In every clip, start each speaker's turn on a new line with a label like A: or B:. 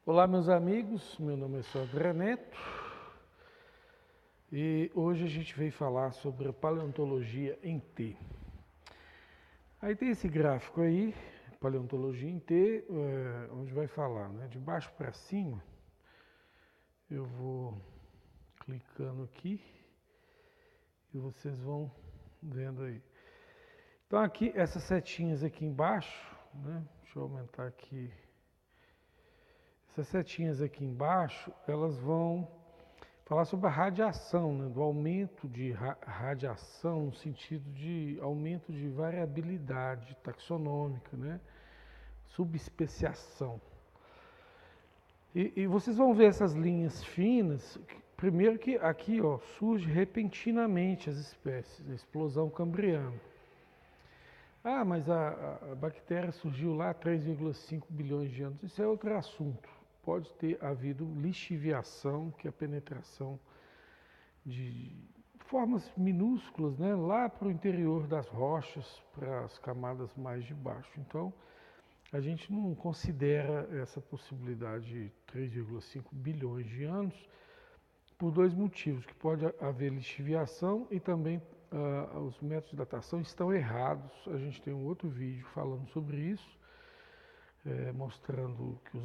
A: Olá, meus amigos, meu nome é Sandro Neto e hoje a gente veio falar sobre a paleontologia em T. Aí tem esse gráfico aí, paleontologia em T, onde vai falar, né, de baixo para cima. Eu vou clicando aqui e vocês vão vendo aí. Então aqui, essas setinhas aqui embaixo, né, deixa eu aumentar aqui. Essas setinhas aqui embaixo, elas vão falar sobre a radiação, né, do aumento de radiação no sentido de aumento de variabilidade taxonômica, né, subespeciação. E vocês vão ver essas linhas finas, primeiro que aqui ó, surge repentinamente as espécies, a explosão cambriana. Ah, mas a bactéria surgiu lá há 3,5 bilhões de anos, isso é outro assunto. Pode ter havido lixiviação, que é a penetração de formas minúsculas, né, lá para o interior das rochas, para as camadas mais de baixo. Então, a gente não considera essa possibilidade de 3,5 bilhões de anos por dois motivos, que pode haver lixiviação e também os métodos de datação estão errados. A gente tem um outro vídeo falando sobre isso, mostrando que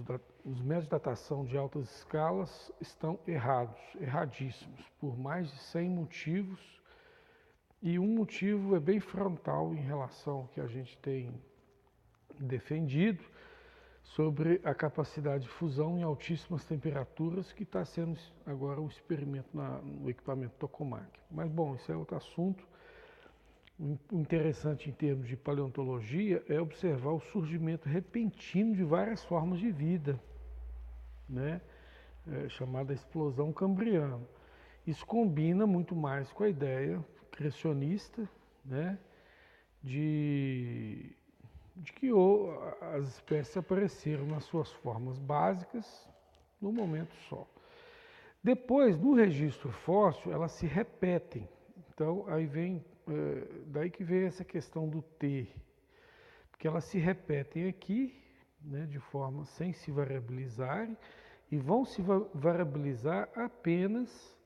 A: os métodos de datação de altas escalas estão errados, erradíssimos, por mais de 100 motivos, e um motivo é bem frontal em relação ao que a gente tem defendido sobre a capacidade de fusão em altíssimas temperaturas, que está sendo agora um experimento no equipamento Tokamak. Mas bom, isso é outro assunto. O interessante em termos de paleontologia é observar o surgimento repentino de várias formas de vida, né? Chamada explosão cambriana. Isso combina muito mais com a ideia criacionista, né? de que as espécies apareceram nas suas formas básicas no momento só. Depois, no registro fóssil, elas se repetem. Então, aí vem, daí que vem essa questão do T, porque elas se repetem aqui, né, de forma sem se variabilizarem, e vão se variabilizar apenas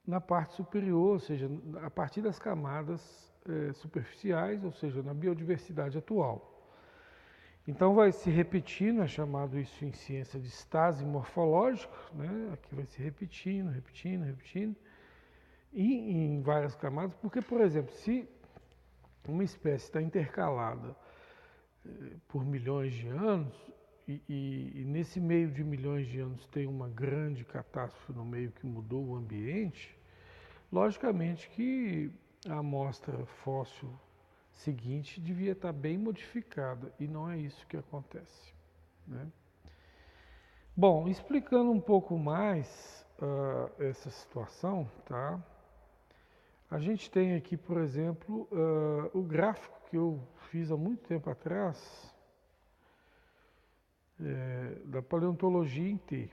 A: na parte superior, ou seja, a partir das camadas superficiais, ou seja, na biodiversidade atual. Então vai se repetindo, é chamado isso em ciência de estase morfológica, né? Aqui vai se repetindo, repetindo, repetindo, e em várias camadas, porque, por exemplo, se uma espécie está intercalada por milhões de anos, e nesse meio de milhões de anos tem uma grande catástrofe no meio que mudou o ambiente, logicamente que a amostra fóssil seguinte devia estar bem modificada, e não é isso que acontece, né? Bom, explicando um pouco mais essa situação, tá? A gente tem aqui, por exemplo, o gráfico que eu fiz há muito tempo atrás, da paleontologia em T.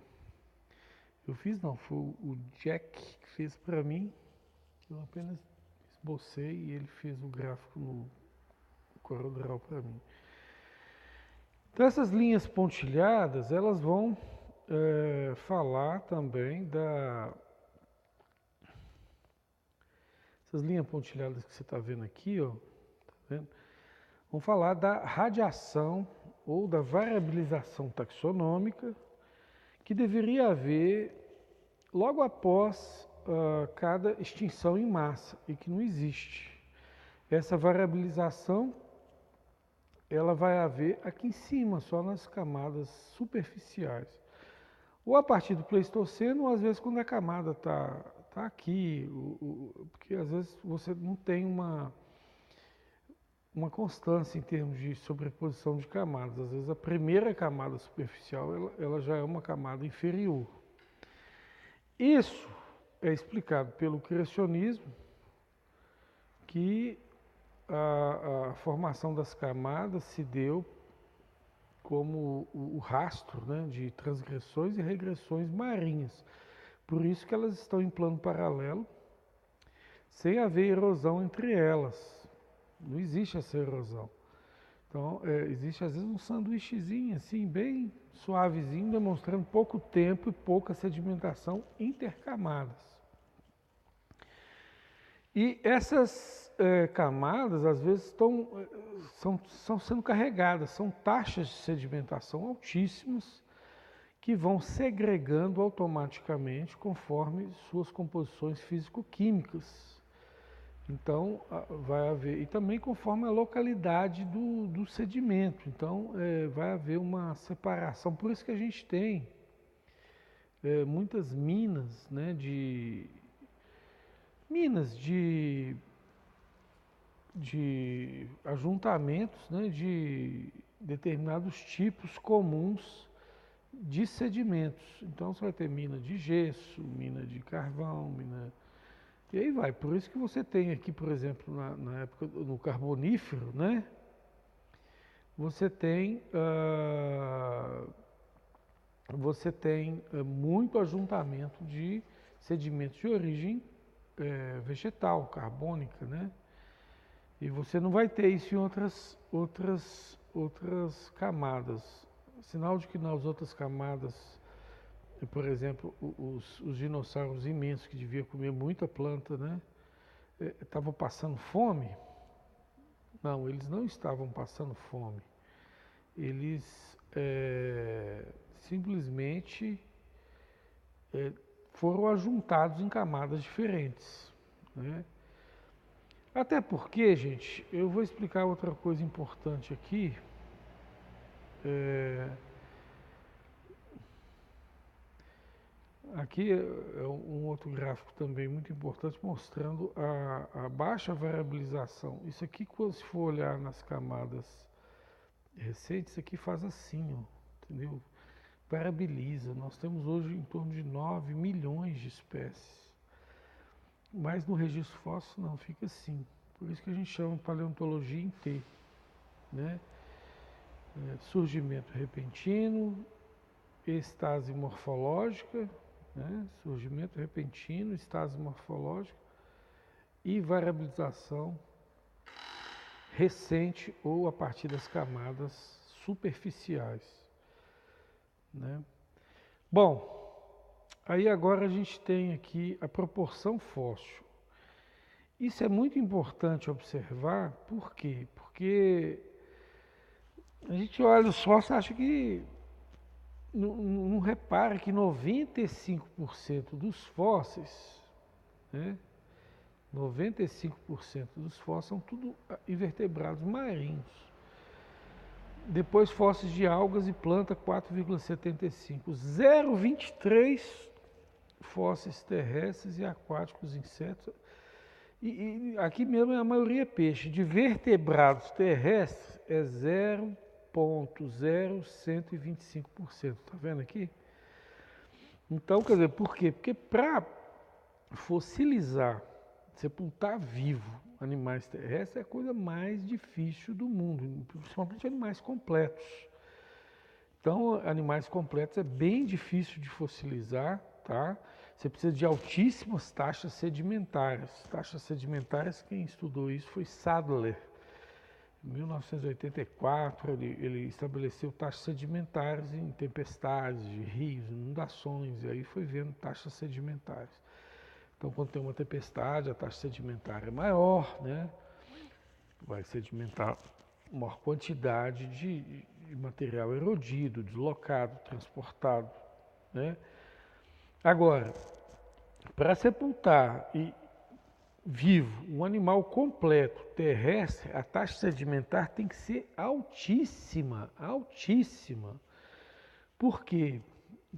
A: Eu fiz não, foi o Jack que fez para mim, eu apenas esbocei e ele fez o gráfico no CorelDRAW para mim. Então essas linhas pontilhadas, elas vão falar também essas linhas pontilhadas que você está vendo aqui, ó, tá vendo? Vão falar da radiação ou da variabilização taxonômica que deveria haver logo após cada extinção em massa e que não existe. Essa variabilização ela vai haver aqui em cima, só nas camadas superficiais. Ou a partir do Pleistoceno, ou às vezes quando a camada está aqui, porque às vezes você não tem uma constância em termos de sobreposição de camadas. Às vezes a primeira camada superficial ela já é uma camada inferior. Isso é explicado pelo criacionismo, que a formação das camadas se deu como o rastro, né, de transgressões e regressões marinhas. Por isso que elas estão em plano paralelo, sem haver erosão entre elas. Não existe essa erosão. Então, existe às vezes um sanduíchezinho assim, bem suavezinho, demonstrando pouco tempo e pouca sedimentação intercamadas. E essas camadas, às vezes, são sendo carregadas, são taxas de sedimentação altíssimas que vão segregando automaticamente conforme suas composições físico-químicas. Então, vai haver, e também conforme a localidade do sedimento. Então, vai haver uma separação. Por isso que a gente tem muitas minas, né, de ajuntamentos, né, de determinados tipos comuns de sedimentos. Então você vai ter mina de gesso, mina de carvão, e aí vai. Por isso que você tem aqui, por exemplo, na época no Carbonífero, né? Você tem muito ajuntamento de sedimentos de origem vegetal, carbônica, né? E você não vai ter isso em outras camadas. Sinal de que nas outras camadas, por exemplo, os dinossauros imensos que deviam comer muita planta, né? Estavam passando fome? Não, eles não estavam passando fome. Eles simplesmente foram ajuntados em camadas diferentes, né? Até porque, gente, eu vou explicar outra coisa importante aqui. Aqui é um outro gráfico também muito importante mostrando a baixa variabilização. Isso aqui, quando se for olhar nas camadas recentes, isso aqui faz assim, ó, entendeu? Variabiliza. Nós temos hoje em torno de 9 milhões de espécies. Mas no registro fóssil não, fica assim. Por isso que a gente chama paleontologia em T, né? Surgimento repentino, estase morfológica, né? Surgimento repentino, estase morfológica e variabilização recente ou a partir das camadas superficiais, né? Bom, aí agora a gente tem aqui a proporção fóssil. Isso é muito importante observar, por quê? Porque a gente olha os fósseis e acha que não repara que 95% dos fósseis, né? 95% dos fósseis são tudo invertebrados marinhos. Depois fósseis de algas e planta 4,75. 0,23 fósseis terrestres e aquáticos, insetos. E aqui mesmo a maioria é peixe. De vertebrados terrestres é 0,0125%. Está vendo aqui? Então, quer dizer, por quê? Porque para fossilizar, sepultar vivo animais terrestres é a coisa mais difícil do mundo, principalmente animais completos. Então, animais completos é bem difícil de fossilizar, tá? Você precisa de altíssimas taxas sedimentares. Taxas sedimentares, quem estudou isso foi Sadler. Em 1984, ele estabeleceu taxas sedimentares em tempestades de rios, inundações, e aí foi vendo taxas sedimentares. Então, quando tem uma tempestade, a taxa sedimentar é maior, né? Vai sedimentar maior quantidade de material erodido, deslocado, transportado, né? Agora, para sepultar vivo um animal completo terrestre, a taxa sedimentar tem que ser altíssima, altíssima. Por quê?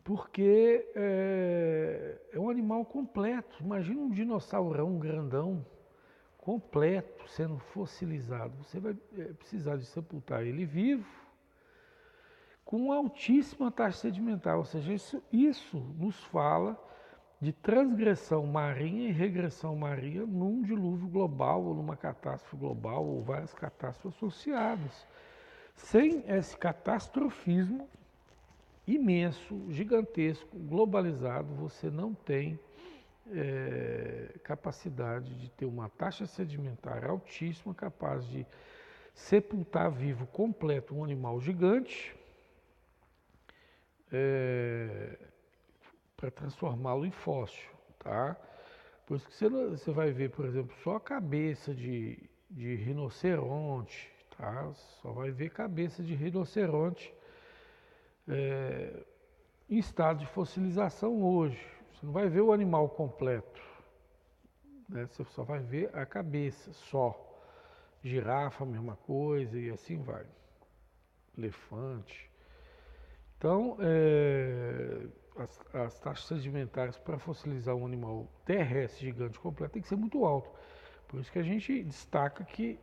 A: Porque é um animal completo. Imagina um dinossaurão grandão, completo, sendo fossilizado. Você vai precisar de sepultar ele vivo, com altíssima taxa sedimentar. Ou seja, isso nos fala de transgressão marinha e regressão marinha num dilúvio global, ou numa catástrofe global, ou várias catástrofes associadas. Sem esse catastrofismo imenso, gigantesco, globalizado, você não tem capacidade de ter uma taxa sedimentar altíssima, capaz de sepultar vivo completo um animal gigante para transformá-lo em fóssil, tá? Por isso que você vai ver, por exemplo, só a cabeça de rinoceronte, tá? Só vai ver cabeça de rinoceronte em estado de fossilização hoje. Você não vai ver o animal completo, né? Você só vai ver a cabeça, só. Girafa, a mesma coisa, e assim vai. Elefante. Então, as taxas sedimentares para fossilizar um animal terrestre gigante completo tem que ser muito alto. Por isso que a gente destaca que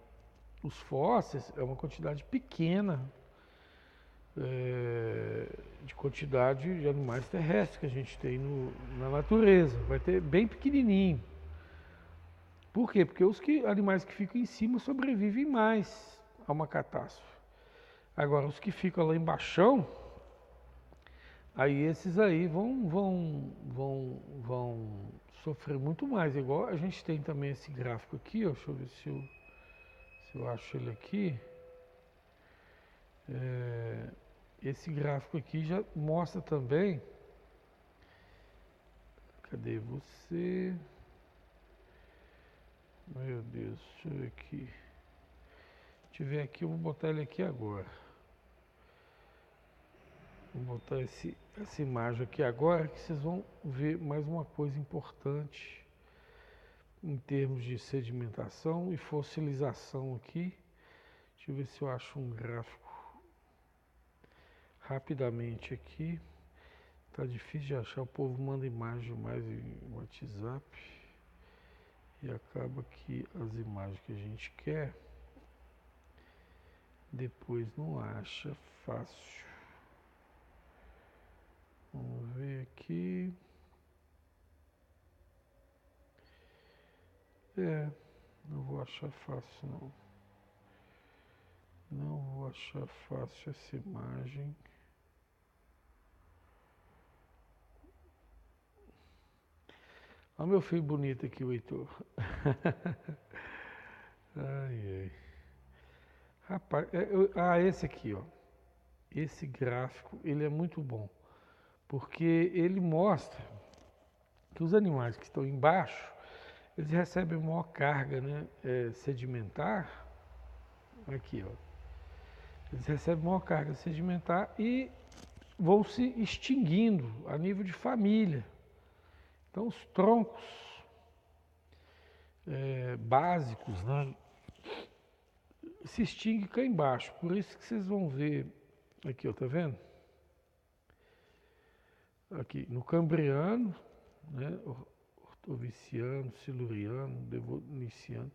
A: os fósseis é uma quantidade pequena de quantidade de animais terrestres que a gente tem na natureza. Vai ter bem pequenininho. Por quê? Porque os animais que ficam em cima sobrevivem mais a uma catástrofe. Agora, os que ficam lá embaixo, aí esses aí vão sofrer muito mais. Igual a gente tem também esse gráfico aqui, ó, deixa eu ver se eu acho ele aqui. Esse gráfico aqui já mostra também. Cadê você? Meu Deus, deixa eu ver aqui. Se tiver aqui, eu vou botar ele aqui agora. Vou botar essa imagem aqui agora, que vocês vão ver mais uma coisa importante em termos de sedimentação e fossilização aqui. Deixa eu ver se eu acho um gráfico rapidamente aqui. Tá difícil de achar, o povo manda imagem mais em WhatsApp e acaba que as imagens que a gente quer depois não acha fácil. Vamos ver aqui. Não vou achar fácil não. Não vou achar fácil essa imagem. Olha meu filho bonito aqui, o Heitor. Ai, ai. Rapaz, esse aqui, ó. Esse gráfico, ele é muito bom. Porque ele mostra que os animais que estão embaixo, eles recebem maior carga, né, sedimentar. Aqui, ó. Eles recebem maior carga sedimentar e vão se extinguindo a nível de família. Então, os troncos básicos, né, se extinguem cá embaixo. Por isso que vocês vão ver aqui, ó, tá vendo? Aqui, no Cambriano, né, Ortoviciano, Siluriano, Devoniciano,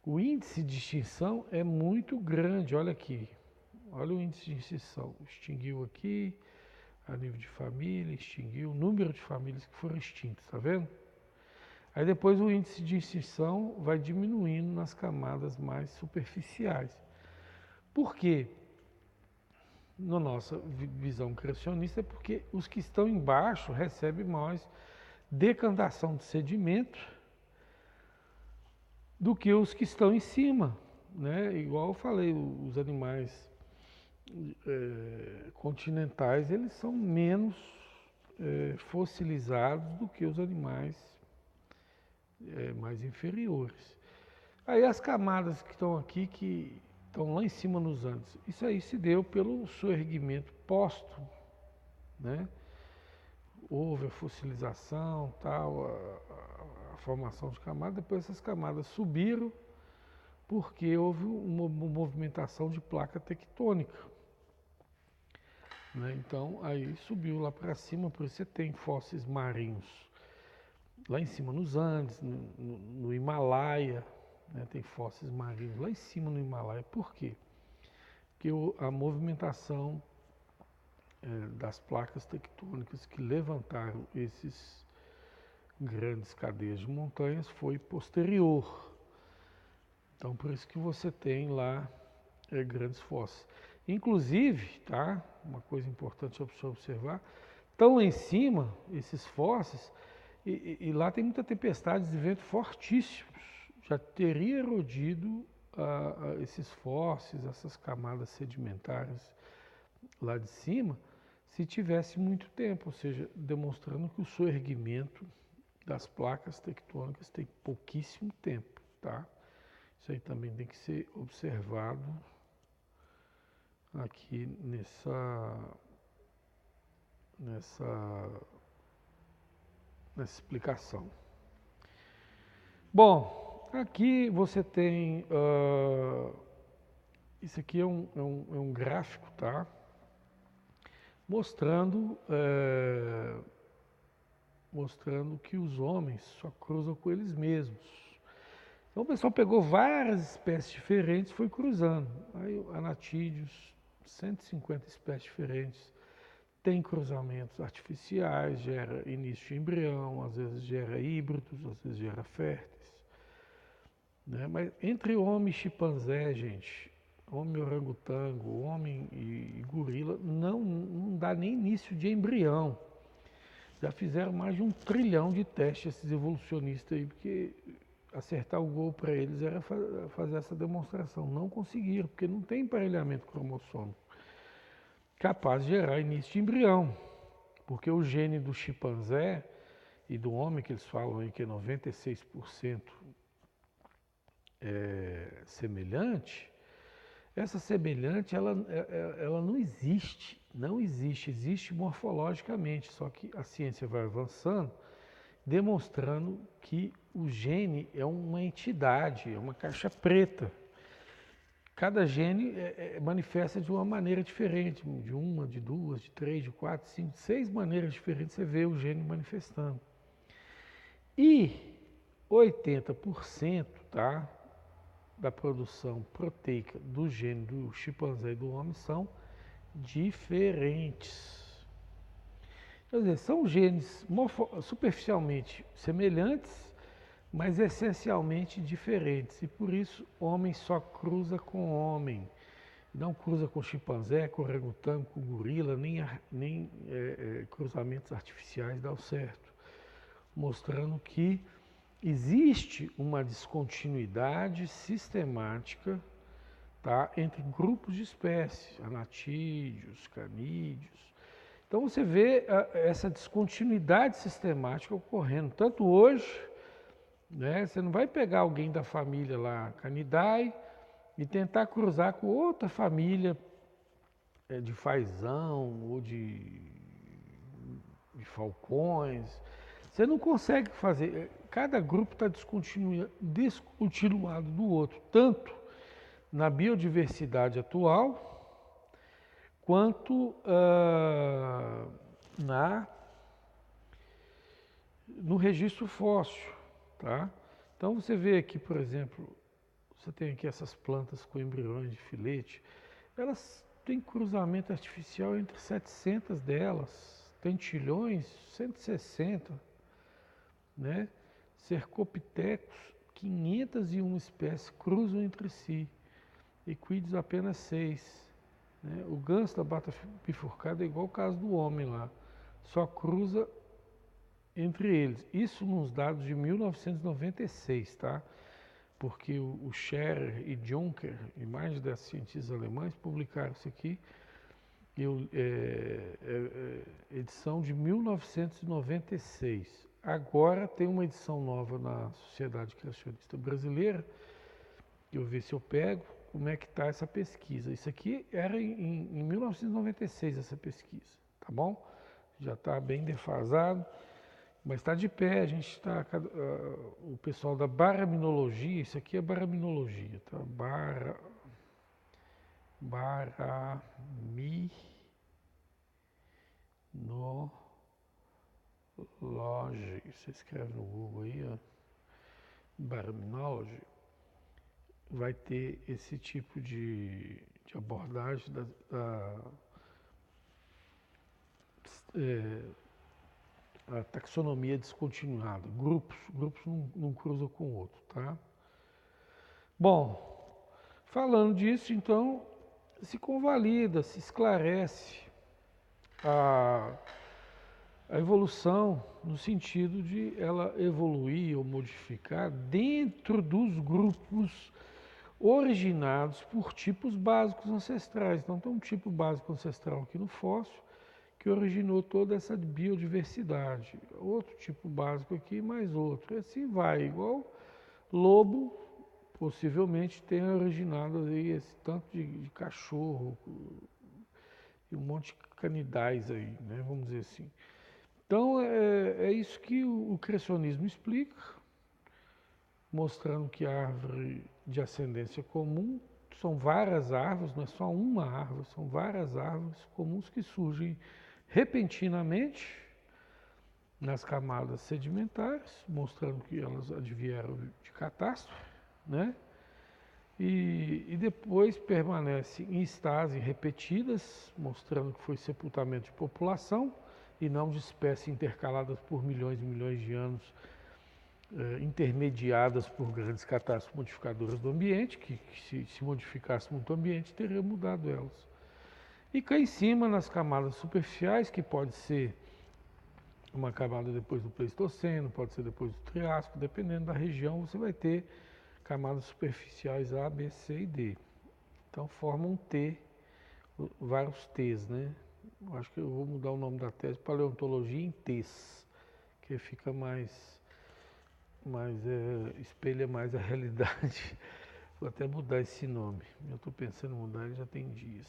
A: o índice de extinção é muito grande. Olha aqui, olha o índice de extinção. Extinguiu aqui, a nível de família, extinguiu o número de famílias que foram extintas, tá vendo? Aí depois o índice de extinção vai diminuindo nas camadas mais superficiais. Por quê? Na nossa visão criacionista, é porque os que estão embaixo recebem mais decantação de sedimento do que os que estão em cima, né? Igual eu falei, os animais continentais, eles são menos fossilizados do que os animais mais inferiores. Aí as camadas que estão aqui, que estão lá em cima nos Andes, isso aí se deu pelo soerguimento póstumo, né? Houve a fossilização, tal, a formação de camadas, depois essas camadas subiram porque houve uma movimentação de placa tectônica, né? Então aí subiu lá para cima, por isso você tem fósseis marinhos lá em cima nos Andes, no Himalaia, né? Tem fósseis marinhos lá em cima no Himalaia. Por quê? Porque a movimentação das placas tectônicas que levantaram esses grandes cadeias de montanhas foi posterior. Então, por isso que você tem lá grandes fósseis. Inclusive, tá? Uma coisa importante para você observar, estão lá em cima, esses fósseis, e lá tem muita tempestade de vento fortíssimos. Já teria erodido esses fósseis, essas camadas sedimentares lá de cima, se tivesse muito tempo, ou seja, demonstrando que o soerguimento das placas tectônicas tem pouquíssimo tempo, tá? Isso aí também tem que ser observado aqui nessa explicação. Bom, aqui você tem, isso aqui é um gráfico, tá? Mostrando que os homens só cruzam com eles mesmos. Então o pessoal pegou várias espécies diferentes e foi cruzando. Aí anatídeos, 150 espécies diferentes. Tem cruzamentos artificiais, gera início de embrião, às vezes gera híbridos, às vezes gera férteis. Né? Mas entre homem e chimpanzé, gente, homem orangotango, homem e gorila, não dá nem início de embrião. Já fizeram mais de 1 trilhão de testes esses evolucionistas aí, porque acertar o gol para eles era fazer essa demonstração. Não conseguiram, porque não tem emparelhamento cromossômico capaz de gerar início de embrião. Porque o gene do chimpanzé e do homem, que eles falam aí que é 96% semelhante, essa semelhante ela não existe, existe morfologicamente, só que a ciência vai avançando, demonstrando que o gene é uma entidade, é uma caixa preta. Cada gene manifesta de uma maneira diferente, de uma, de duas, de três, de quatro, cinco, 6 maneiras diferentes você vê o gene manifestando. E 80%, tá, da produção proteica do gene do chimpanzé e do homem são diferentes. Quer dizer, são genes superficialmente semelhantes, mas essencialmente diferentes. E por isso, homem só cruza com homem. Não cruza com chimpanzé, com orangotango, com gorila, nem cruzamentos artificiais dão certo. Mostrando que existe uma descontinuidade sistemática, tá, entre grupos de espécies, anatídeos, canídeos. Então você vê essa descontinuidade sistemática ocorrendo, tanto hoje, né, você não vai pegar alguém da família lá, Canidae, e tentar cruzar com outra família de fazão ou de falcões. Você não consegue fazer, cada grupo está descontinuado do outro, tanto na biodiversidade atual, quanto no registro fóssil. Tá? Então você vê aqui, por exemplo, você tem aqui essas plantas com embriões de filete, elas têm cruzamento artificial entre 700 delas, tentilhões 160, né? Cercopithecus, 501 espécies cruzam entre si, equídeos apenas 6. Né? O ganso da bata bifurcada é igual o caso do homem lá, só cruza entre eles. Isso nos dados de 1996, tá? Porque o Scherer e Juncker e mais de 10 cientistas alemães publicaram isso aqui, edição de 1996. Agora tem uma edição nova na Sociedade Criacionista Brasileira, eu vou ver se eu pego como é que está essa pesquisa. Isso aqui era em 1996 essa pesquisa, tá bom? Já está bem defasado. Mas está de pé, a gente está, o pessoal da baraminologia, isso aqui é baraminologia, tá? Baraminology, você escreve no Google aí, ó, baraminology, vai ter esse tipo de abordagem a taxonomia descontinuada, grupos não cruzam com o outro, tá? Bom, falando disso, então, se convalida, se esclarece a evolução no sentido de ela evoluir ou modificar dentro dos grupos originados por tipos básicos ancestrais. Então tem um tipo básico ancestral aqui no fóssil que originou toda essa biodiversidade. Outro tipo básico aqui, mais outro. E assim vai, igual lobo possivelmente tenha originado aí esse tanto de cachorro e um monte de canidais aí, né? Vamos dizer assim. Então é isso que o criacionismo explica, mostrando que a árvore de ascendência comum são várias árvores, não é só uma árvore, são várias árvores comuns que surgem repentinamente nas camadas sedimentares, mostrando que elas advieram de catástrofe, né? E depois permanecem em estases repetidas, mostrando que foi sepultamento de população e não de espécies intercaladas por milhões e milhões de anos, intermediadas por grandes catástrofes modificadoras do ambiente, que se modificasse muito o ambiente, teria mudado elas. E cá em cima, nas camadas superficiais, que pode ser uma camada depois do Pleistoceno, pode ser depois do Triássico, dependendo da região, você vai ter camadas superficiais A, B, C e D. Então formam um T, vários T's, né? Eu acho que eu vou mudar o nome da tese, paleontologia em T's, que fica espelha mais a realidade. Vou até mudar esse nome. Eu estou pensando em mudar, ele já tem dias.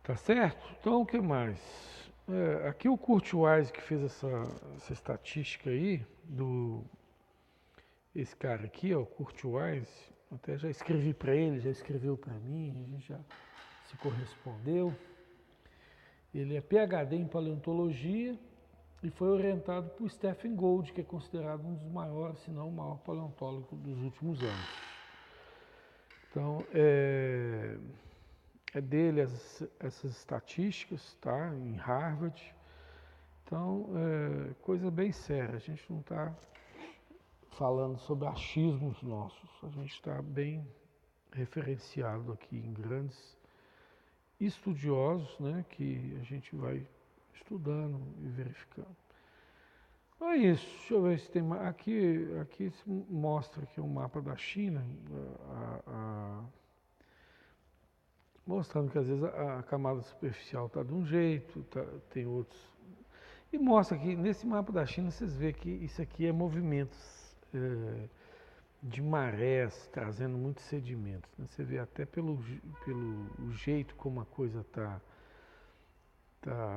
A: Tá certo? Então o que mais? Aqui o Kurt Wise que fez essa estatística aí esse cara aqui, ó, Kurt Wise, até já escrevi para ele, já escreveu para mim, a gente já se correspondeu. Ele é PhD em paleontologia e foi orientado por Stephen Gould, que é considerado um dos maiores, se não o maior paleontólogo dos últimos anos. Então, é dele essas estatísticas, tá? Em Harvard. Então, coisa bem séria. A gente não está falando sobre achismos nossos. A gente está bem referenciado aqui em grandes estudiosos, né? Que a gente vai estudando e verificando. É isso. Deixa eu ver se tem mais. Aqui mostra aqui um mapa da China. Mostrando que às vezes a camada superficial está de um jeito, tem outros. E mostra que nesse mapa da China vocês veem que isso aqui é movimentos de marés trazendo muitos sedimentos. Né? Você vê até pelo jeito como a coisa está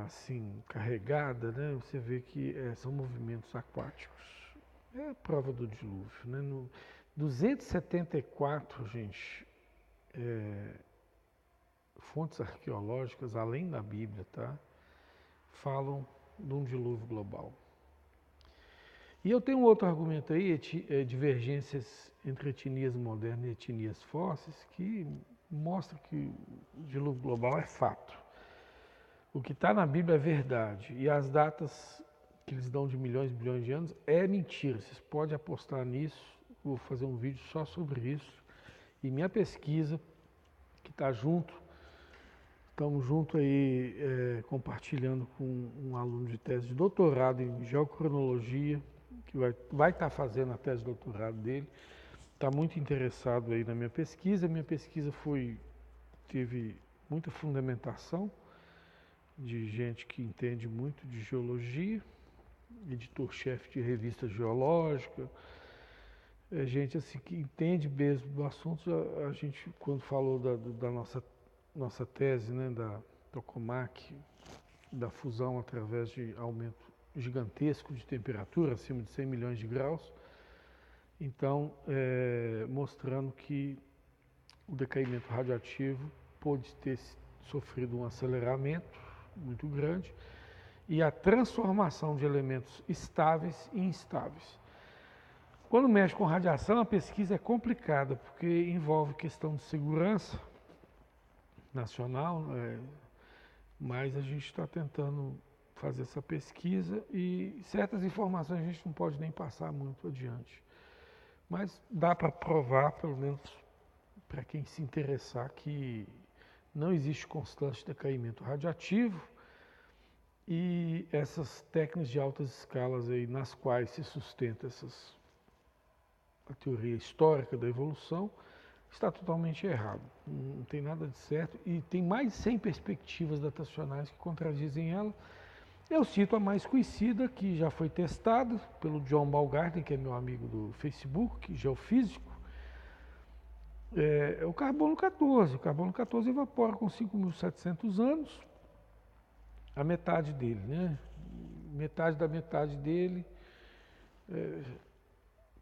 A: assim carregada, né? Você vê que são movimentos aquáticos. É a prova do dilúvio. Né? No 274, gente, fontes arqueológicas, além da Bíblia, tá? Falam de um dilúvio global. E eu tenho um outro argumento aí, divergências entre etnias modernas e etnias fósseis, que mostra que o dilúvio global é fato. O que está na Bíblia é verdade. E as datas que eles dão de milhões e bilhões de anos é mentira. Vocês podem apostar nisso. Vou fazer um vídeo só sobre isso. E minha pesquisa, que está junto, estamos junto aí compartilhando com um aluno de tese de doutorado em geocronologia, que vai estar fazendo a tese de doutorado dele. Está muito interessado aí na minha pesquisa. Minha pesquisa teve muita fundamentação de gente que entende muito de geologia, editor-chefe de revista geológica, gente assim que entende mesmo do assunto. A gente, quando falou da nossa tese, né, da tokamak, da fusão através de aumento gigantesco de temperatura, acima de 100 milhões de graus, então mostrando que o decaimento radioativo pode ter sofrido um aceleramento muito grande e a transformação de elementos estáveis em instáveis. Quando mexe com radiação, a pesquisa é complicada, porque envolve questão de segurança nacional, mas a gente está tentando fazer essa pesquisa e certas informações a gente não pode nem passar muito adiante. Mas dá para provar, pelo menos para quem se interessar, que não existe constante decaimento radioativo e essas técnicas de altas escalas aí nas quais se sustenta a teoria histórica da evolução, está totalmente errado. Não tem nada de certo e tem mais de 100 perspectivas datacionais que contradizem ela. Eu cito a mais conhecida, que já foi testada pelo John Baumgarten, que é meu amigo do Facebook, geofísico, é o carbono 14. O carbono 14 evapora com 5.700 anos, a metade dele, né? Metade da metade dele,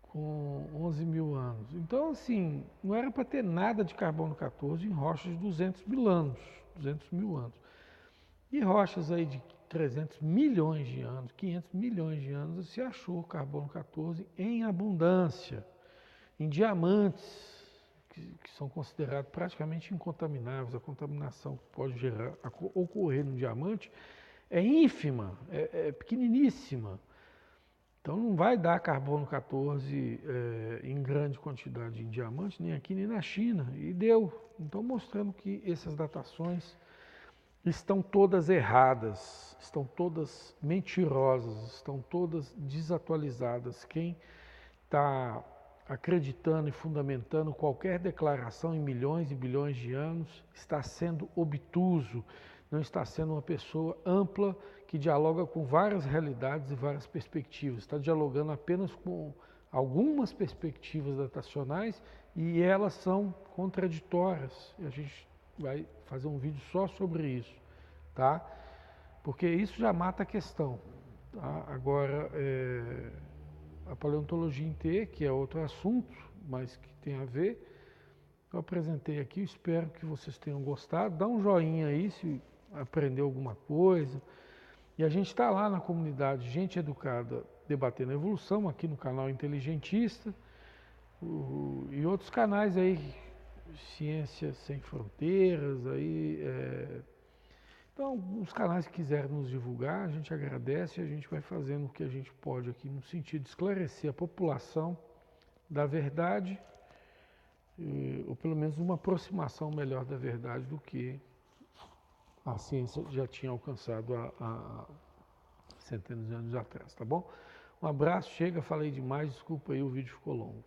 A: com 11 mil anos. Então, assim, não era para ter nada de carbono 14 em rochas de 200 mil anos, 200 mil anos. E rochas aí de 300 milhões de anos, 500 milhões de anos, se achou carbono 14 em abundância, em diamantes, que são considerados praticamente incontamináveis. A contaminação que pode ocorrer no diamante é ínfima, é pequeniníssima. Então não vai dar carbono 14 em grande quantidade em diamante, nem aqui nem na China, e deu. Então mostrando que essas datações estão todas erradas, estão todas mentirosas, estão todas desatualizadas. Quem está acreditando e fundamentando qualquer declaração em milhões e bilhões de anos está sendo obtuso, não está sendo uma pessoa ampla que dialoga com várias realidades e várias perspectivas, está dialogando apenas com algumas perspectivas datacionais e elas são contraditórias. E a gente vai fazer um vídeo só sobre isso, tá? Porque isso já mata a questão. Tá? Agora, a paleontologia em T, que é outro assunto, mas que tem a ver, eu apresentei aqui, espero que vocês tenham gostado. Dá um joinha aí se aprendeu alguma coisa. E a gente está lá na comunidade Gente Educada Debatendo a Evolução, aqui no canal Inteligentista, e outros canais aí, Ciência Sem Fronteiras, aí. Então, os canais que quiserem nos divulgar, a gente agradece e a gente vai fazendo o que a gente pode aqui no sentido de esclarecer a população da verdade, ou pelo menos uma aproximação melhor da verdade do que a ciência já tinha alcançado há centenas de anos atrás, tá bom? Um abraço, chega, falei demais, desculpa aí, o vídeo ficou longo.